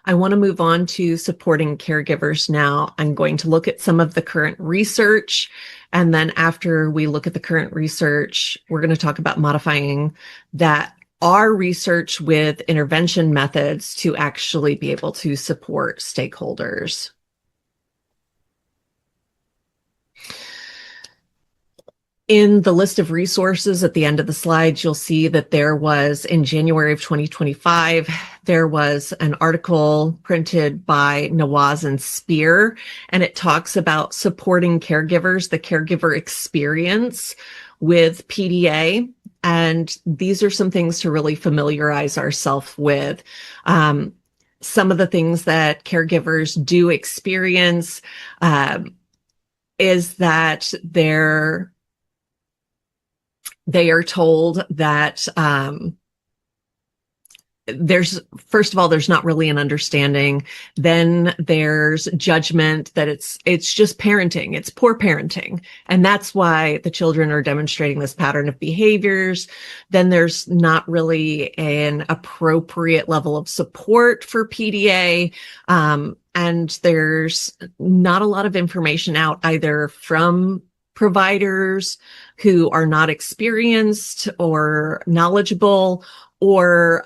I want to move on to supporting caregivers now. I'm going to look at some of the current research. And then after we look at the current research, we're going to talk about modifying our research with intervention methods to actually be able to support stakeholders. In the list of resources at the end of the slides, you'll see that there was, in January of 2025, there was an article printed by Nawaz and Spear, and it talks about supporting caregivers, the caregiver experience with PDA. And these are some things to really familiarize ourselves with. Some of the things that caregivers do experience is that they are told that first of all, there's not really an understanding. Then there's judgment that it's just parenting. It's poor parenting. And that's why the children are demonstrating this pattern of behaviors. Then there's not really an appropriate level of support for PDA. And there's not a lot of information out either from providers who are not experienced or knowledgeable, or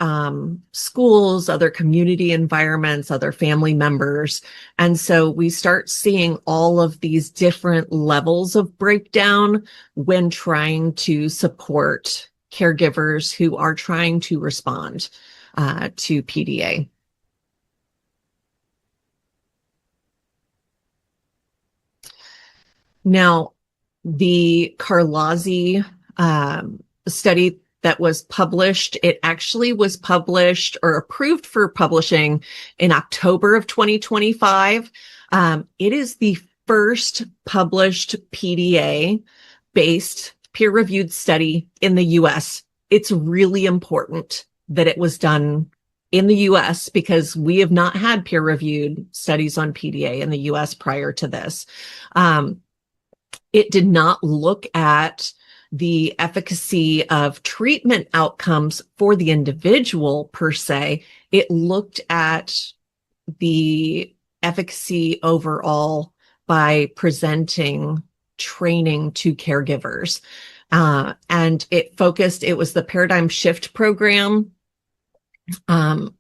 schools, other community environments, other family members. And so we start seeing all of these different levels of breakdown when trying to support caregivers who are trying to respond to PDA. Now, the Carlazzi study that was published, it actually was published or approved for publishing in October of 2025. It is the first published PDA-based peer-reviewed study in the US. It's really important that it was done in the US because we have not had peer-reviewed studies on PDA in the US prior to this. It did not look at the efficacy of treatment outcomes for the individual per se. It looked at the efficacy overall by presenting training to caregivers. And it was the Paradigm Shift program,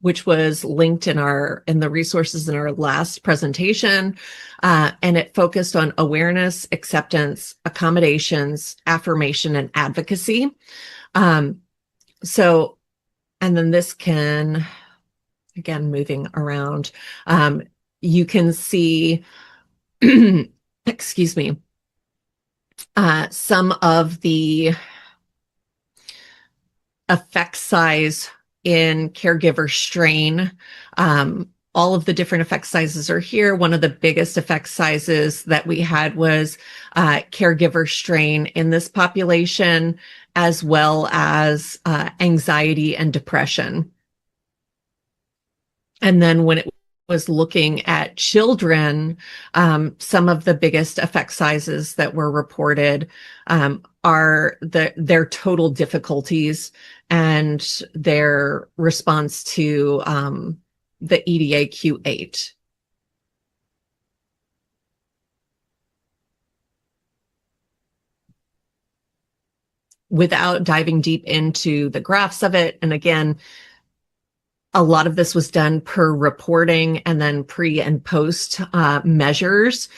which was linked in the resources in our last presentation. And it focused on awareness, acceptance, accommodations, affirmation, and advocacy. And then this can, again, moving around, you can see, excuse me, some of the effect size in caregiver strain. All of the different effect sizes are here. One of the biggest effect sizes that we had was caregiver strain in this population, as well as anxiety and depression. And then when it was looking at children, some of the biggest effect sizes that were reported are their total difficulties and their response to the EDA Q8. Without diving deep into the graphs of it, and again, a lot of this was done per reporting and then pre and post measures.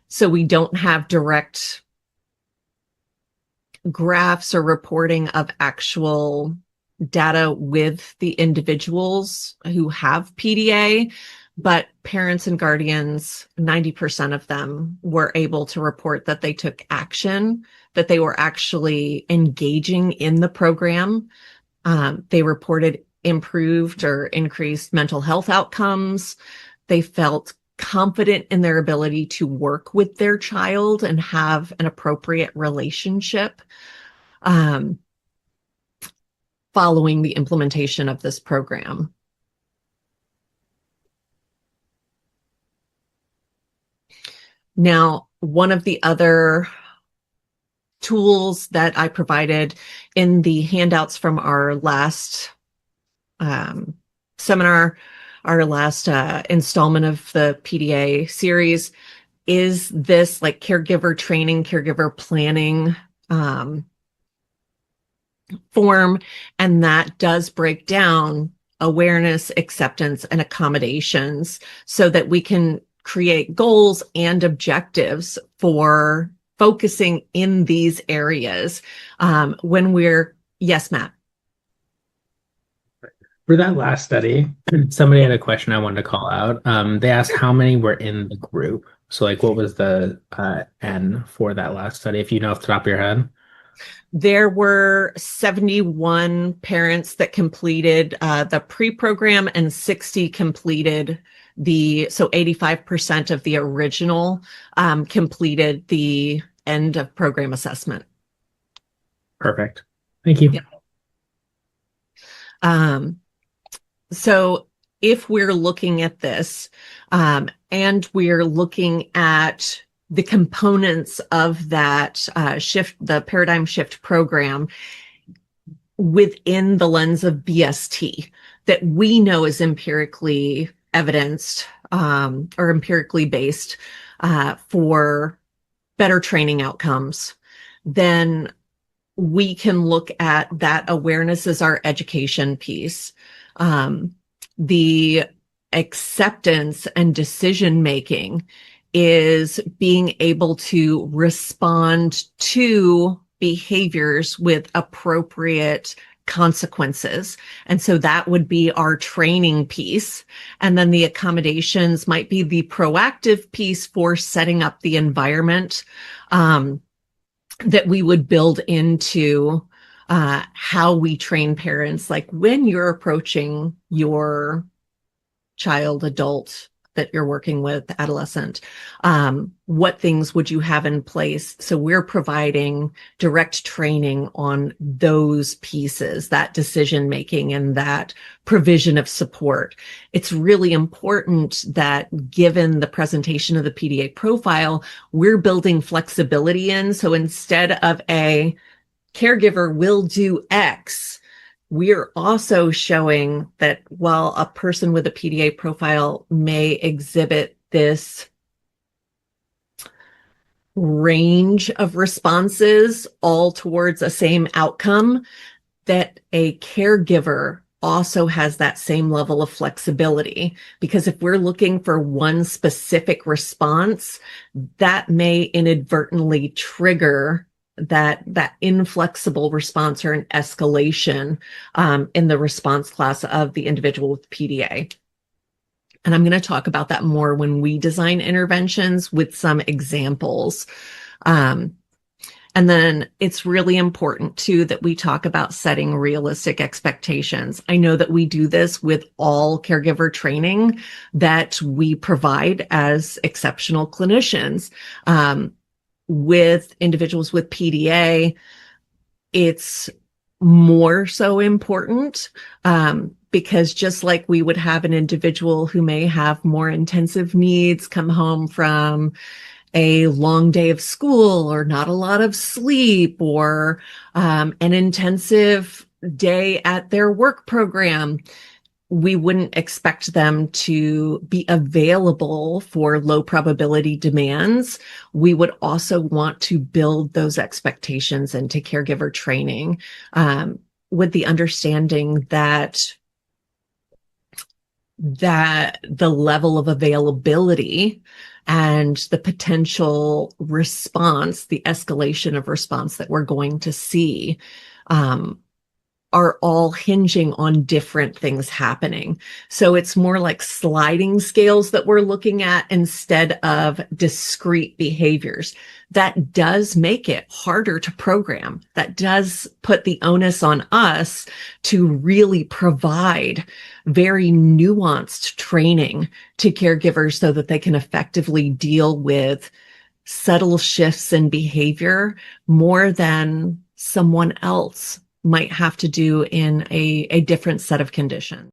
So we don't have direct graphs or reporting of actual data with the individuals who have PDA, but parents and guardians, 90% of them were able to report that they took action, that they were actually engaging in the program. They reported improved or increased mental health outcomes. They felt confident in their ability to work with their child and have an appropriate relationship following the implementation of this program. Now, one of the other tools that I provided in the handouts from our last seminar our last installment of the PDA series, is this like caregiver training, caregiver planning form. And that does break down awareness, acceptance, and accommodations so that we can create goals and objectives for focusing in these areas when we're, yes, Matt. For that last study, somebody had a question I wanted to call out. They asked how many were in the group. So, like, what was the N for that last study, if you know off the top of your head? There were 71 parents that completed the pre-program and 60 completed so 85% of the original completed the end of program assessment. Perfect. Thank you. Yeah. So if we're looking at this and we're looking at the components of that shift, the paradigm shift program within the lens of BST that we know is empirically evidenced or empirically based for better training outcomes, then we can look at that awareness as our education piece. The acceptance and decision making is being able to respond to behaviors with appropriate consequences. And so that would be our training piece. And then the accommodations might be the proactive piece for setting up the environment that we would build into how we train parents. Like when you're approaching your child, adult that you're working with, adolescent, what things would you have in place? So we're providing direct training on those pieces, that decision making and that provision of support. It's really important that given the presentation of the PDA profile, we're building flexibility in. So instead of a caregiver will do X, we're also showing that while a person with a PDA profile may exhibit this range of responses all towards a same outcome, that a caregiver also has that same level of flexibility. Because if we're looking for one specific response, that may inadvertently trigger that inflexible response or an escalation in the response class of the individual with PDA. And I'm going to talk about that more when we design interventions with some examples. And then it's really important too that we talk about setting realistic expectations. I know that we do this with all caregiver training that we provide as exceptional clinicians. With individuals with PDA, it's more so important because just like we would have an individual who may have more intensive needs come home from a long day of school or not a lot of sleep or an intensive day at their work program, we wouldn't expect them to be available for low probability demands. We would also want to build those expectations into caregiver training with the understanding that the level of availability and the potential response, the escalation of response that we're going to see are all hinging on different things happening. So it's more like sliding scales that we're looking at instead of discrete behaviors. That does make it harder to program. That does put the onus on us to really provide very nuanced training to caregivers so that they can effectively deal with subtle shifts in behavior more than someone else might have to do in a different set of conditions.